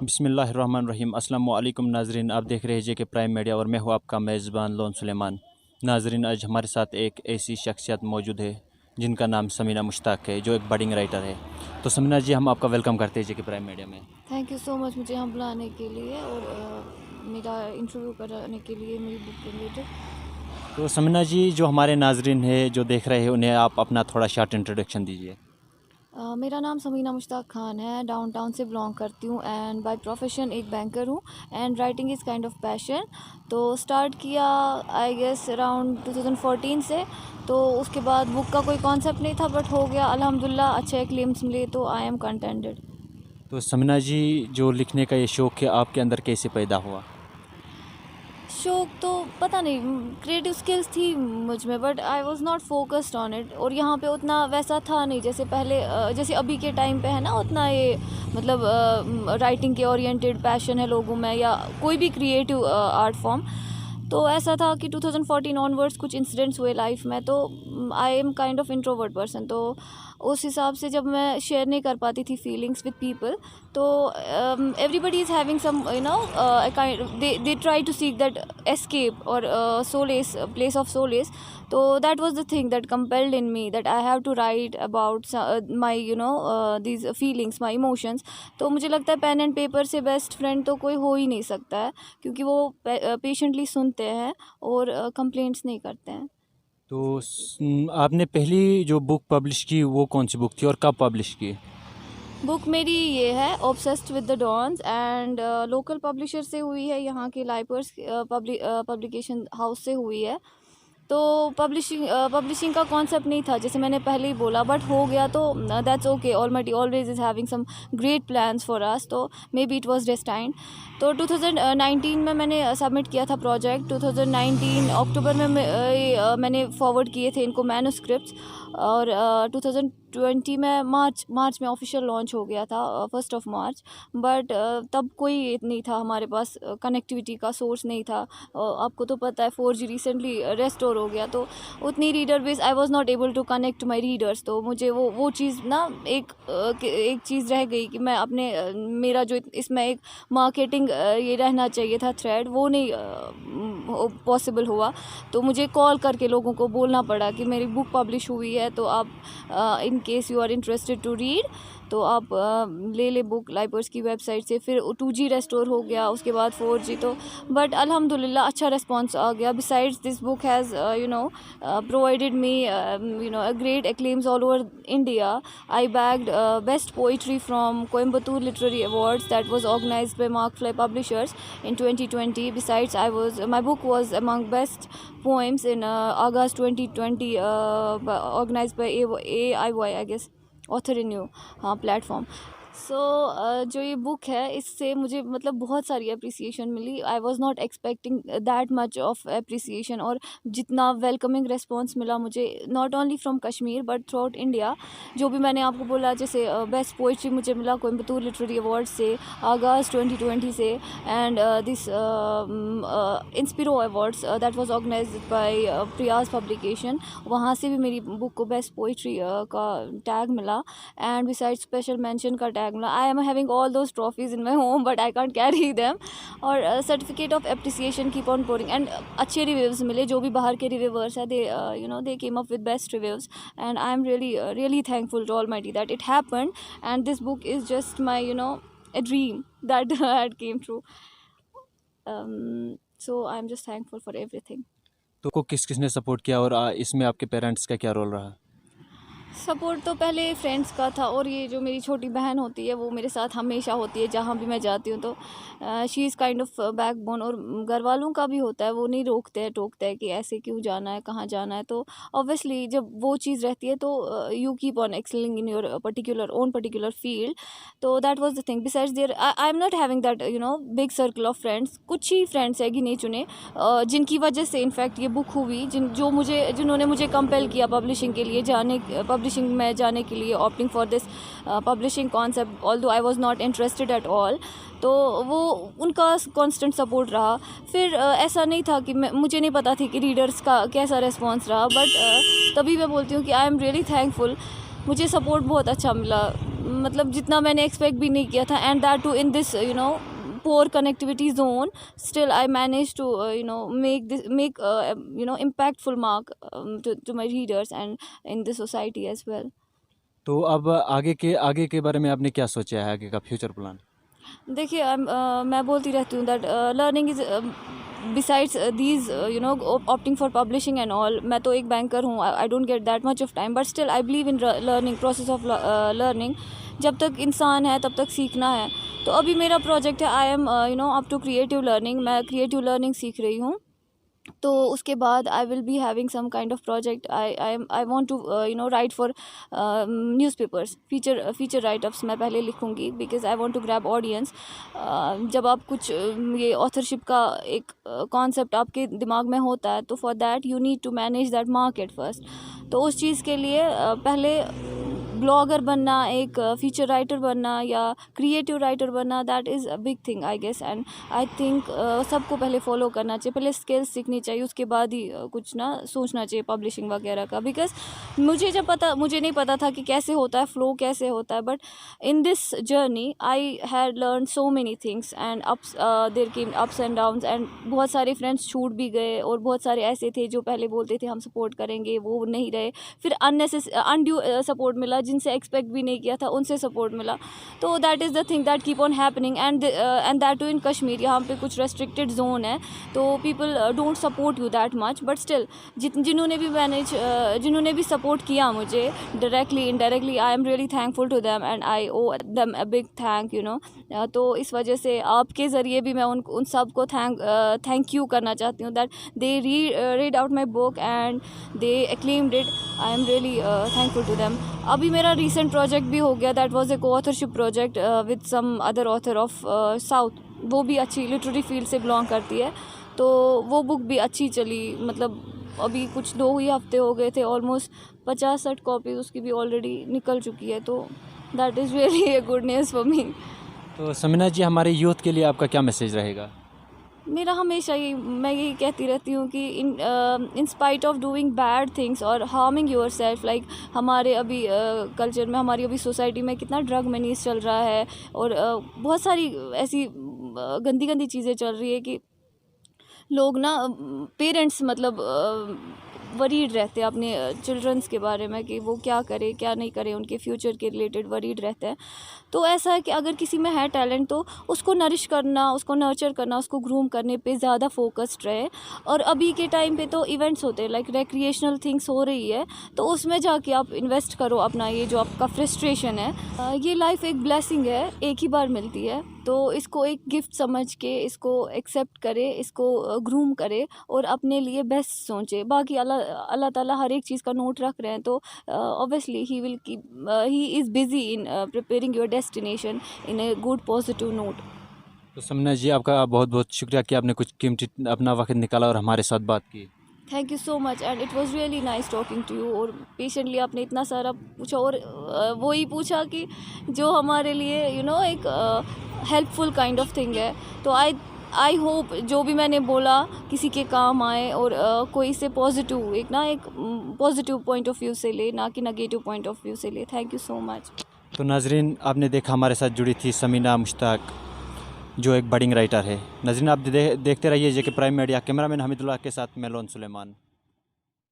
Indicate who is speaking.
Speaker 1: बिस्मिल्लाहिर्रहमानिर्रहीम। अस्सलाम वालेकुम नाजरीन, आप देख रहे हैं जेके प्राइम मीडिया और मैं हूं आपका मेज़बान लोन सुलेमान। नाजरीन, आज हमारे साथ एक ऐसी शख्सियत मौजूद है जिनका नाम समीना मुश्ताक है, जो एक बडिंग राइटर है। तो समीना जी, हम आपका वेलकम करते हैं जेके प्राइम मीडिया में।
Speaker 2: थैंक यू सो मच मुझे यहाँ बुलाने के लिए और मेरा इंटरव्यू कराने के लिए मेरी बुक रिलेटेड।
Speaker 1: तो समीना जी, जो हमारे नाजरीन है जो देख रहे हैं, उन्हें आप अपना थोड़ा शॉर्ट इंट्रोडक्शन दीजिए।
Speaker 2: मेरा नाम समीना मुश्ताक खान है, डाउनटाउन से बिलोंग करती हूँ एंड बाय प्रोफेशन एक बैंकर हूँ and writing is kind of passion. तो स्टार्ट किया आई गेस अराउंड 2014 से। तो उसके बाद बुक का कोई कॉन्सेप्ट नहीं था बट हो गया अल्हम्दुलिल्लाह, अच्छे क्लेम्स मिले तो आई एम कंटेंटेड।
Speaker 1: तो समीना जी, जो लिखने का ये शौक़ है आपके अंदर कैसे पैदा हुआ?
Speaker 2: शौक तो पता नहीं, क्रिएटिव स्किल्स थी मुझ में but I was not focused on it. और यहाँ पे उतना वैसा था नहीं जैसे पहले, जैसे अभी के टाइम पे है ना, उतना ये मतलब राइटिंग के ओरिएंटेड पैशन है लोगों में या कोई भी क्रिएटिव आर्ट फॉर्म। तो ऐसा था कि 2014 ऑनवर्ड्स कुछ इंसिडेंट्स हुए लाइफ में, तो I am kind of introvert person. तो उस हिसाब से जब मैं शेयर नहीं कर पाती थी फीलिंग्स विद पीपल, तो everybody is having some you know they try to seek that escape or solace, place of solace. तो that was the thing that compelled in me that I have to write about my you know these feelings, my emotions. तो मुझे लगता है pen and paper से best friend तो कोई हो ही नहीं सकता है, क्योंकि वो पेशेंटली सुनते हैं और कंप्लेंट्स नहीं करते हैं।
Speaker 1: तो आपने पहली जो बुक पब्लिश की वो कौन सी बुक थी और कब पब्लिश की?
Speaker 2: बुक मेरी ये है obsessed with the dawns and local publisher से हुई है, यहाँ के लाइपर्स पब्लिकेशन हाउस से हुई है। तो पब्लिशिंग का कॉन्सेप्ट नहीं था जैसे मैंने पहले ही बोला, बट हो गया तो that's okay. Almighty always is having some great plans for us, तो maybe it was destined. तो 2019 में मैंने सबमिट किया था प्रोजेक्ट। 2019 अक्टूबर में मैंने फॉरवर्ड किए थे इनको मैन्युस्क्रिप्ट्स। और 2020 में मार्च में ऑफिशियल लॉन्च हो गया था, 1 मार्च। बट तब कोई नहीं था हमारे पास, कनेक्टिविटी का सोर्स नहीं था। आपको तो पता है 4G रिसेंटली रेस्टोर हो गया, तो उतनी reader base I was not able to connect my readers. तो मुझे वो चीज़ ना एक चीज़ रह गई कि मैं अपने मेरा जो इसमें एक मार्केटिंग ये रहना चाहिए था थ्रेड, वो नहीं पॉसिबल हुआ। तो मुझे कॉल करके लोगों को बोलना पड़ा कि मेरी बुक पब्लिश हुई है, तो आप in case you are interested to read तो आप ले बुक लाइपर्स की वेबसाइट से। फिर 2G रेस्टोर हो गया, उसके बाद 4G। तो बट अल्हम्दुलिल्लाह अच्छा रिस्पॉन्स आ गया। Besides this book has provided me a great acclaims all over India. I bagged best poetry from Coimbatore Literary Awards that was organized by Markfly Publishers in 2020. Besides, my book was among best poems in August 2020, organized by AIY, I guess, author in you, हाँ, platform. So जो ये book है इससे मुझे मतलब बहुत सारी appreciation मिली। I was not expecting that much of appreciation, और जितना वेलकमिंग रिस्पॉन्स मिला मुझे not only from Kashmir but throughout India. जो भी मैंने आपको बोला, जैसे बेस्ट पोइट्री मुझे मिला कोयम्बतूर लिटरेरी अवार्ड से, अगस्त 2020 से, and this Inspiro awards that was organised by Prayas publication, वहाँ से भी मेरी बुक को बेस्ट पोइट्री का टैग मिला। एंड बिसाइड स्पेशल मेंशन का टैग मिला। I am having all those trophies in my home but I can't carry them. और certificate of appreciation keep on pouring and अच्छे रिव्यूज़ मिले। जो भी बाहर के रिव्यूवर्स है, they came up with best reviews and I am really thankful to almighty that it happened and this book is just my a dream that had came true. So I'm just thankful for everything.
Speaker 1: तो को किस किसने support किया और इसमें आपके parents का क्या रोल रहा?
Speaker 2: सपोर्ट तो पहले फ्रेंड्स का था, और ये जो मेरी छोटी बहन होती है वो मेरे साथ हमेशा होती है जहाँ भी मैं जाती हूँ। तो she is kind of backbone. और घर वालों का भी होता है, वो नहीं रोकते हैं टोकते हैं कि ऐसे क्यों जाना है, कहाँ जाना है। तो ऑब्वियसली जब वो चीज़ रहती है तो you keep on excelling in your particular field. तो that was the thing. Besides there I am not having that big circle of friends. कुछ ही फ्रेंड्स है गिने चुने जिनकी वजह से इनफैक्ट ये बुक हुई, जिन्होंने मुझे कंपेल किया पब्लिशिंग के लिए पब्लिशिंग में जाने के लिए, opting for this publishing concept although I was not interested at all. तो वो उनका कांस्टेंट सपोर्ट रहा। फिर ऐसा नहीं था कि मुझे नहीं पता थी कि रीडर्स का कैसा रिस्पॉन्स रहा, बट तभी मैं बोलती हूँ कि आई एम रियली थैंकफुल। मुझे सपोर्ट बहुत अच्छा मिला। मतलब जितना मैंने एक्सपेक्ट भी नहीं किया था, and that too in this poor connectivity zone. Still I managed to make impactful mark to my readers and in the society as well.
Speaker 1: तो अब आगे के बारे में आपने क्या सोचा है, आगे का फ्यूचर प्लान?
Speaker 2: देखिए मैं बोलती रहती हूँ that learning is besides these opting for publishing and all. मैं तो एक बैंकर हूँ, I don't get that much of time, but still I believe in learning, process of learning. जब तक इंसान है तब तक सीखना है. तो अभी मेरा प्रोजेक्ट है, I am up to creative learning. मैं क्रिएटिव लर्निंग सीख रही हूँ. तो उसके बाद I will be having some kind of project. I want to write for newspapers. Feature writeups मैं पहले लिखूँगी, because I want to grab audience. जब आप कुछ ये ऑथरशिप का एक कॉन्सेप्ट आपके दिमाग में होता है, तो for that you need to manage that market first. तो उस चीज़ के लिए पहले ब्लॉगर बनना, एक फीचर राइटर बनना या क्रिएटिव राइटर बनना, that is a big thing I guess. And I think सबको पहले फॉलो करना चाहिए, पहले स्किल्स सीखनी चाहिए, उसके बाद ही कुछ ना सोचना चाहिए पब्लिशिंग वगैरह का. बिकॉज मुझे नहीं पता था कि कैसे होता है, फ्लो कैसे होता है. But in this journey I had learn so many things and there came ups and downs. And बहुत सारे फ्रेंड्स छूट भी गए, और बहुत सारे ऐसे थे जो पहले बोलते थे हम सपोर्ट करेंगे, वो नहीं रहे. फिर अनड्यू सपोर्ट मिला, जिनसे एक्सपेक्ट भी नहीं किया था उनसे सपोर्ट मिला. तो that is the thing that keep on happening. And that too in Kashmir. यहाँ पे कुछ रेस्ट्रिक्टेड जोन है, तो people don't support you that much. But still जिन्होंने भी सपोर्ट किया मुझे directly indirectly, I am really thankful to them and I owe them a big thank तो इस वजह से आपके ज़रिए भी मैं उन सब को थैंक यू करना चाहती हूँ, that they read out my book and they acclaimed it. I am really thankful to them. अभी मेरा recent project भी हो गया, that was a co-authorship project with some other author of South. वो भी अच्छी लिटरेरी फील्ड से belong करती है, तो वो बुक भी अच्छी चली. मतलब अभी कुछ 2 ही हफ्ते हो गए थे, ऑलमोस्ट 50-60 कॉपीज उसकी भी ऑलरेडी निकल चुकी है. तो that is really a good news for me.
Speaker 1: तो समीना जी, हमारे यूथ के लिए आपका क्या मैसेज रहेगा?
Speaker 2: मेरा हमेशा मैं यही कहती रहती हूँ कि in spite of doing bad things और हार्मिंग योर सेल्फ, लाइक हमारे अभी कल्चर में, हमारी अभी सोसाइटी में कितना ड्रग मनीज चल रहा है, और बहुत सारी ऐसी गंदी चीज़ें चल रही है कि लोग ना, पेरेंट्स मतलब वरीड रहते हैं अपने चिल्ड्रंस के बारे में कि वो क्या करे क्या नहीं करे, उनके फ्यूचर के रिलेटेड वरीड रहते हैं. तो ऐसा है कि अगर किसी में है टैलेंट, तो उसको नरिश करना, उसको नर्चर करना, उसको ग्रूम करने पे ज़्यादा फोकस्ड रहे. और अभी के टाइम पे तो इवेंट्स होते हैं, लाइक रिक्रिएशनल थिंग्स हो रही है, तो उसमें जाके आप इन्वेस्ट करो अपना ये जो आपका फ्रस्ट्रेशन है. ये लाइफ एक ब्लेसिंग है, एक ही बार मिलती है, तो इसको एक गिफ्ट समझ के इसको एक्सेप्ट करे, इसको ग्रूम करे और अपने लिए बेस्ट सोचे. बाकी अल्लाह ताला हर एक चीज़ का नोट रख रहे हैं, तो obviously he is busy in preparing your destination in a good positive note.
Speaker 1: तो समीना जी, आपका बहुत बहुत शुक्रिया कि आपने कुछ कीमती अपना वक्त निकाला और हमारे साथ बात की.
Speaker 2: Thank you so much and it was really nice talking to you. और पेशेंटली आपने इतना सारा पूछा, और वही पूछा कि जो हमारे लिए एक हेल्पफुल काइंड ऑफ थिंग है. तो आई होप जो भी मैंने बोला किसी के काम आए, और कोई इसे पॉजिटिव एक पॉजिटिव पॉइंट ऑफ व्यू से ले, ना कि नेगेटिव पॉइंट ऑफ व्यू से ले. Thank you so much.
Speaker 1: तो नाजरीन, आपने देखा हमारे साथ जुड़ी थी समीना मुश्ताक, जो एक बडिंग राइटर है. नाजरीन, आप देखते रहिए जेके प्राइम मीडिया. कैमरामैन हमीदुल्लाह के साथ मैं लोन सुलेमान.